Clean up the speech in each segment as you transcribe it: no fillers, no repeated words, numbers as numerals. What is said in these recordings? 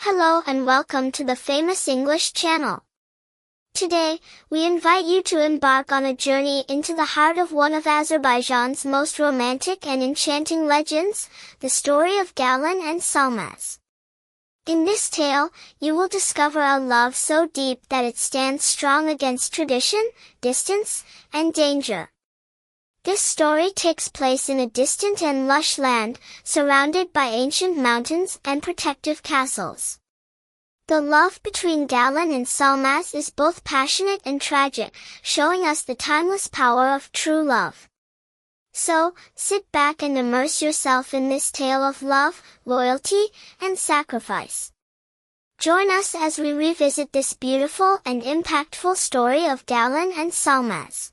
Hello and welcome to the Famous English channel. Today, we invite you to embark on a journey into the heart of one of Azerbaijan's most romantic and enchanting legends, the story of Galan and Solmaz. In this tale, you will discover a love so deep that it stands strong against tradition, distance, and danger. This story takes place in a distant and lush land, surrounded by ancient mountains and protective castles. The love between Galan and Solmaz is both passionate and tragic, showing us the timeless power of true love. So, sit back and immerse yourself in this tale of love, loyalty, and sacrifice. Join us as we revisit this beautiful and impactful story of Galan and Solmaz.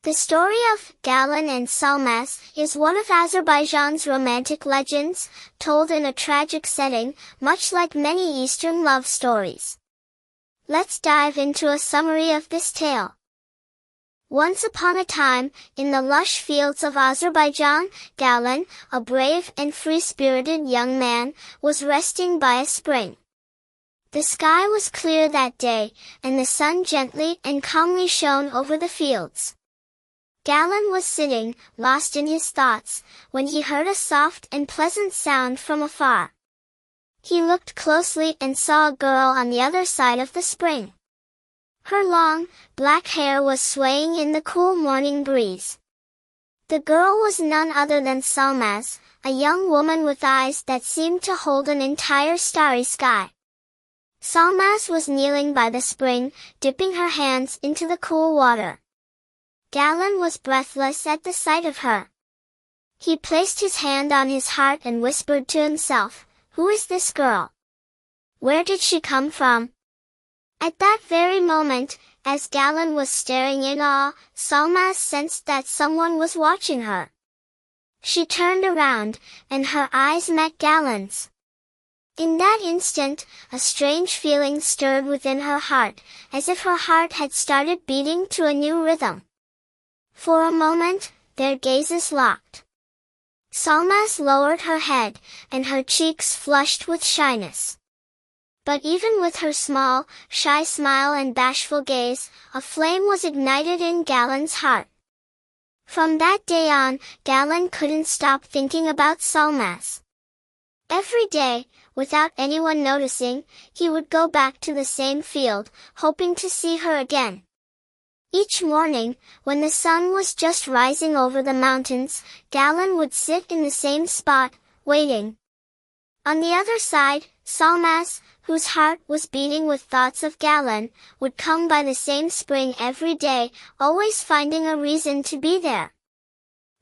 The story of Galan and Solmaz is one of Azerbaijan's romantic legends, told in a tragic setting, much like many Eastern love stories. Let's dive into a summary of this tale. Once upon a time, in the lush fields of Azerbaijan, Galan, a brave and free-spirited young man, was resting by a spring. The sky was clear that day, and the sun gently and calmly shone over the fields. Galan was sitting, lost in his thoughts, when he heard a soft and pleasant sound from afar. He looked closely and saw a girl on the other side of the spring. Her long, black hair was swaying in the cool morning breeze. The girl was none other than Solmaz, a young woman with eyes that seemed to hold an entire starry sky. Solmaz was kneeling by the spring, dipping her hands into the cool water. Galan was breathless at the sight of her. He placed his hand on his heart and whispered to himself, "Who is this girl? Where did she come from?" At that very moment, as Galan was staring in awe, Solmaz sensed that someone was watching her. She turned around, and her eyes met Galan's. In that instant, a strange feeling stirred within her heart, as if her heart had started beating to a new rhythm. For a moment, their gazes locked. Solmaz lowered her head, and her cheeks flushed with shyness. But even with her small, shy smile and bashful gaze, a flame was ignited in Galan's heart. From that day on, Galan couldn't stop thinking about Solmaz. Every day, without anyone noticing, he would go back to the same field, hoping to see her again. Each morning, when the sun was just rising over the mountains, Galan would sit in the same spot, waiting. On the other side, Solmaz, whose heart was beating with thoughts of Galan, would come by the same spring every day, always finding a reason to be there.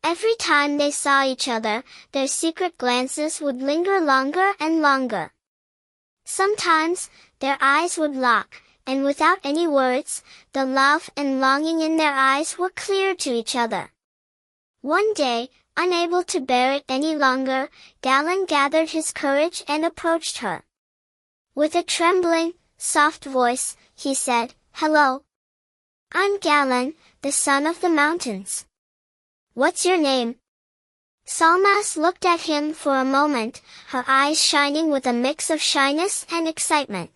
Every time they saw each other, their secret glances would linger longer and longer. Sometimes, their eyes would lock, and without any words, the love and longing in their eyes were clear to each other. One day, unable to bear it any longer, Galan gathered his courage and approached her. With a trembling, soft voice, he said, "Hello. I'm Galan, the son of the mountains. What's your name?" Solmaz looked at him for a moment, her eyes shining with a mix of shyness and excitement.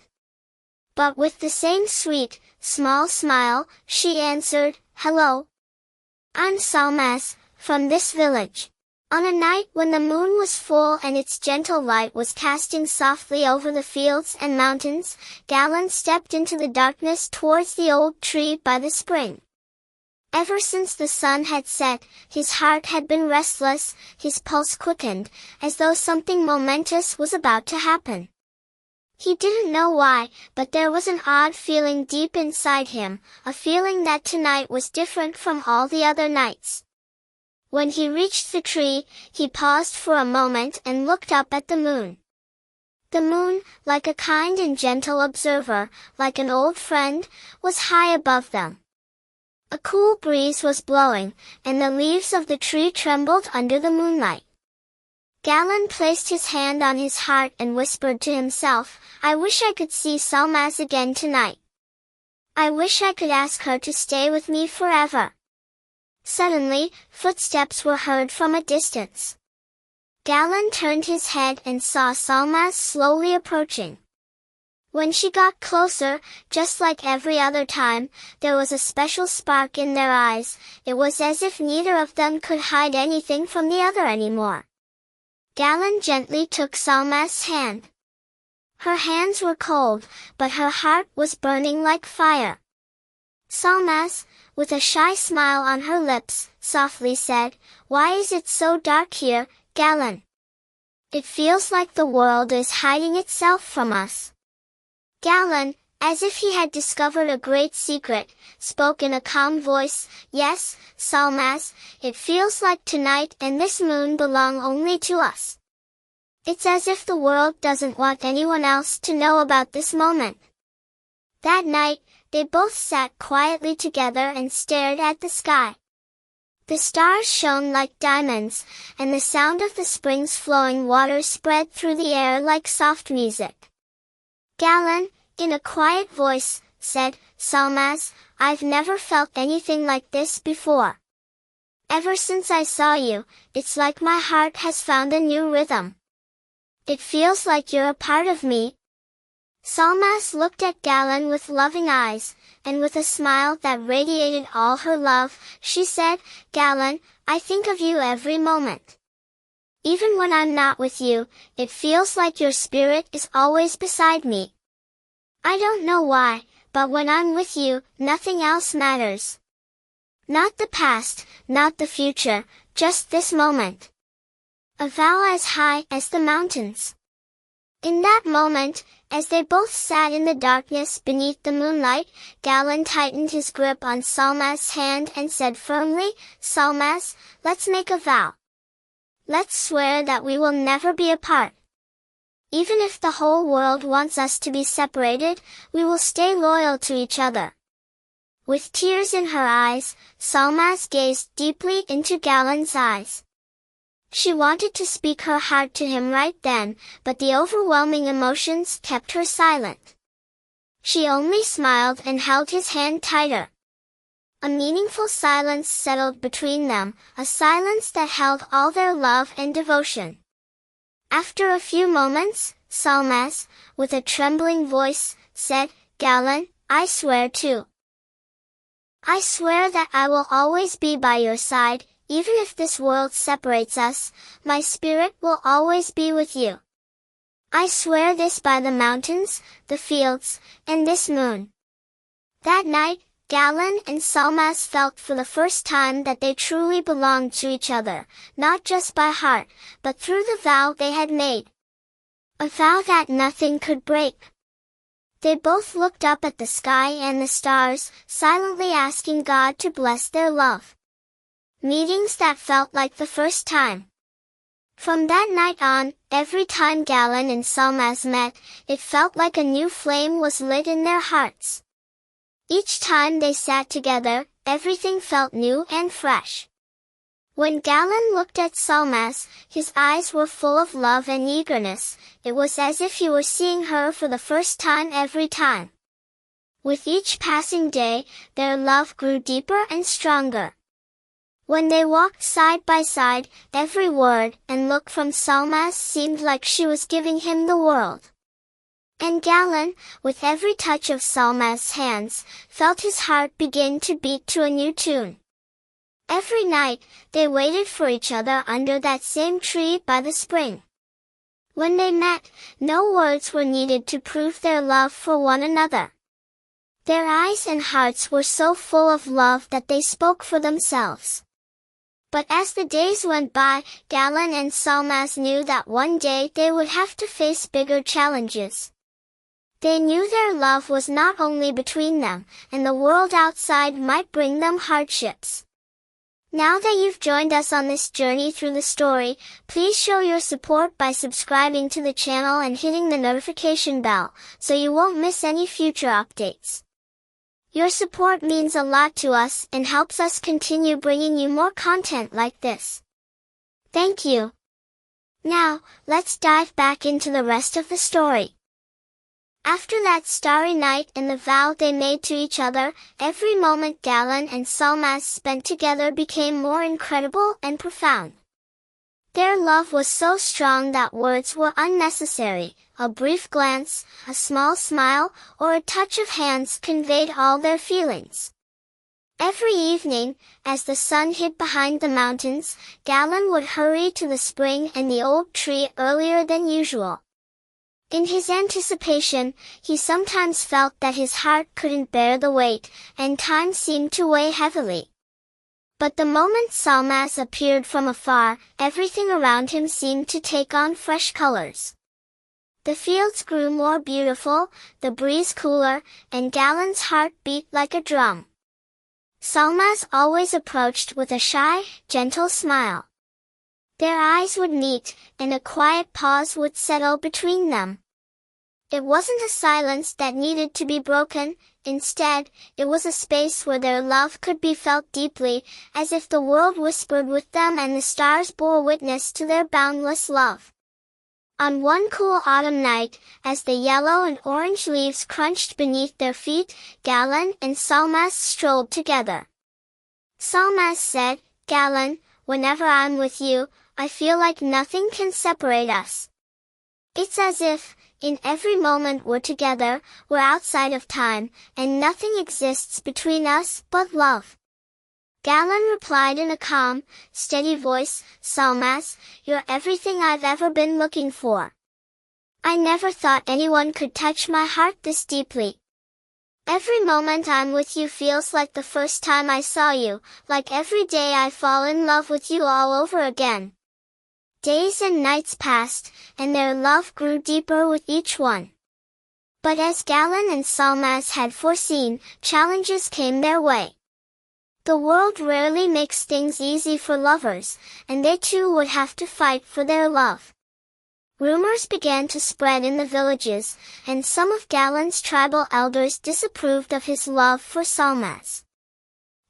But with the same sweet, small smile, she answered, "Hello. I'm Solmaz, from this village." On a night when the moon was full and its gentle light was casting softly over the fields and mountains, Galan stepped into the darkness towards the old tree by the spring. Ever since the sun had set, his heart had been restless, his pulse quickened, as though something momentous was about to happen. He didn't know why, but there was an odd feeling deep inside him, a feeling that tonight was different from all the other nights. When he reached the tree, he paused for a moment and looked up at the moon. The moon, like a kind and gentle observer, like an old friend, was high above them. A cool breeze was blowing, and the leaves of the tree trembled under the moonlight. Galan placed his hand on his heart and whispered to himself, "I wish I could see Solmaz again tonight. I wish I could ask her to stay with me forever." Suddenly, footsteps were heard from a distance. Galan turned his head and saw Solmaz slowly approaching. When she got closer, just like every other time, there was a special spark in their eyes. It was as if neither of them could hide anything from the other anymore. Galan gently took Solmaz's hand. Her hands were cold, but her heart was burning like fire. Solmaz, with a shy smile on her lips, softly said, "Why is it so dark here, Galan? It feels like the world is hiding itself from us." Galan, as if he had discovered a great secret, spoke in a calm voice, "Yes, Solmaz, it feels like tonight and this moon belong only to us. It's as if the world doesn't want anyone else to know about this moment." That night, they both sat quietly together and stared at the sky. The stars shone like diamonds, and the sound of the spring's flowing water spread through the air like soft music. Galan, in a quiet voice, said, "Solmaz, I've never felt anything like this before. Ever since I saw you, it's like my heart has found a new rhythm. It feels like you're a part of me." Solmaz looked at Galan with loving eyes, and with a smile that radiated all her love, she said, "Galan, I think of you every moment. Even when I'm not with you, it feels like your spirit is always beside me. I don't know why, but when I'm with you, nothing else matters. Not the past, not the future, just this moment. A vow as high as the mountains." In that moment, as they both sat in the darkness beneath the moonlight, Galan tightened his grip on Solmaz's hand and said firmly, "Solmaz, let's make a vow. Let's swear that we will never be apart. Even if the whole world wants us to be separated, we will stay loyal to each other." With tears in her eyes, Solmaz gazed deeply into Galan's eyes. She wanted to speak her heart to him right then, but the overwhelming emotions kept her silent. She only smiled and held his hand tighter. A meaningful silence settled between them, a silence that held all their love and devotion. After a few moments, Solmaz, with a trembling voice, said, "Galan, I swear to. I swear that I will always be by your side, even if this world separates us, my spirit will always be with you. I swear this by the mountains, the fields, and this moon." That night, Galan and Solmaz felt for the first time that they truly belonged to each other, not just by heart, but through the vow they had made. A vow that nothing could break. They both looked up at the sky and the stars, silently asking God to bless their love. Meetings that felt like the first time. From that night on, every time Galan and Solmaz met, it felt like a new flame was lit in their hearts. Each time they sat together, everything felt new and fresh. When Galan looked at Solmaz, his eyes were full of love and eagerness. It was as if he were seeing her for the first time every time. With each passing day, their love grew deeper and stronger. When they walked side by side, every word and look from Solmaz seemed like she was giving him the world. And Galan, with every touch of Solmaz's hands, felt his heart begin to beat to a new tune. Every night, they waited for each other under that same tree by the spring. When they met, no words were needed to prove their love for one another. Their eyes and hearts were so full of love that they spoke for themselves. But as the days went by, Galan and Solmaz knew that one day they would have to face bigger challenges. They knew their love was not only between them, and the world outside might bring them hardships. Now that you've joined us on this journey through the story, please show your support by subscribing to the channel and hitting the notification bell, so you won't miss any future updates. Your support means a lot to us and helps us continue bringing you more content like this. Thank you. Now, let's dive back into the rest of the story. After that starry night and the vow they made to each other, every moment Galan and Solmaz spent together became more incredible and profound. Their love was so strong that words were unnecessary. A brief glance, a small smile, or a touch of hands conveyed all their feelings. Every evening, as the sun hid behind the mountains, Galan would hurry to the spring and the old tree earlier than usual. In his anticipation, he sometimes felt that his heart couldn't bear the weight, and time seemed to weigh heavily. But the moment Solmaz appeared from afar, everything around him seemed to take on fresh colors. The fields grew more beautiful, the breeze cooler, and Galan's heart beat like a drum. Solmaz always approached with a shy, gentle smile. Their eyes would meet, and a quiet pause would settle between them. It wasn't a silence that needed to be broken. Instead, it was a space where their love could be felt deeply, as if the world whispered with them and the stars bore witness to their boundless love. On one cool autumn night, as the yellow and orange leaves crunched beneath their feet, Galan and Solmaz strolled together. Solmaz said, "Galan, whenever I'm with you, I feel like nothing can separate us. It's as if, in every moment we're together, we're outside of time, and nothing exists between us but love." Galan replied in a calm, steady voice, "Solmaz, you're everything I've ever been looking for. I never thought anyone could touch my heart this deeply. Every moment I'm with you feels like the first time I saw you, like every day I fall in love with you all over again." Days and nights passed, and their love grew deeper with each one. But as Galan and Solmaz had foreseen, challenges came their way. The world rarely makes things easy for lovers, and they too would have to fight for their love. Rumors began to spread in the villages, and some of Galan's tribal elders disapproved of his love for Solmaz.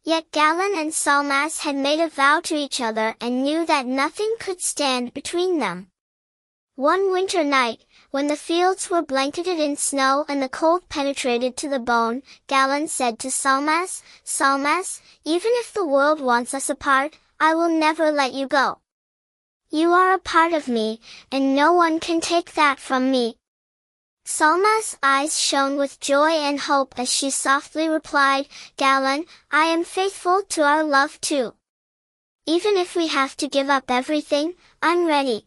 Yet Galan and Solmaz had made a vow to each other and knew that nothing could stand between them. One winter night, when the fields were blanketed in snow and the cold penetrated to the bone, Galan said to Solmaz, "Solmaz, even if the world wants us apart, I will never let you go. You are a part of me, and no one can take that from me." Solmaz's eyes shone with joy and hope as she softly replied, "Galan, I am faithful to our love too. Even if we have to give up everything, I'm ready.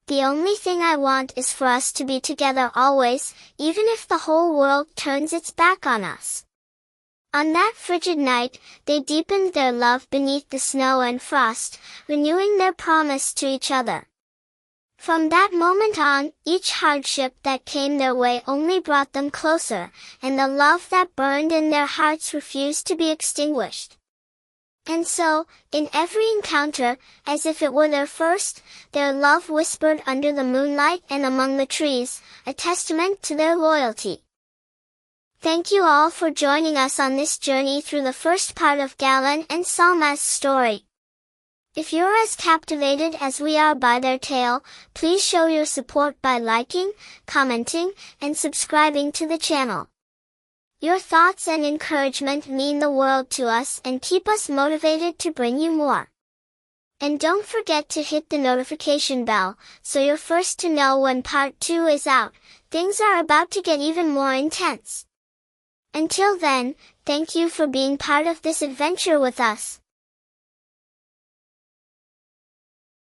The only thing I want is for us to be together always, even if the whole world turns its back on us." On that frigid night, they deepened their love beneath the snow and frost, renewing their promise to each other. From that moment on, each hardship that came their way only brought them closer, and the love that burned in their hearts refused to be extinguished. And so, in every encounter, as if it were their first, their love whispered under the moonlight and among the trees, a testament to their loyalty. Thank you all for joining us on this journey through the first part of Galan and Solmaz's story. If you're as captivated as we are by their tale, please show your support by liking, commenting, and subscribing to the channel. Your thoughts and encouragement mean the world to us and keep us motivated to bring you more. And don't forget to hit the notification bell, so you're first to know when part 2 is out. Things are about to get even more intense. Until then, thank you for being part of this adventure with us.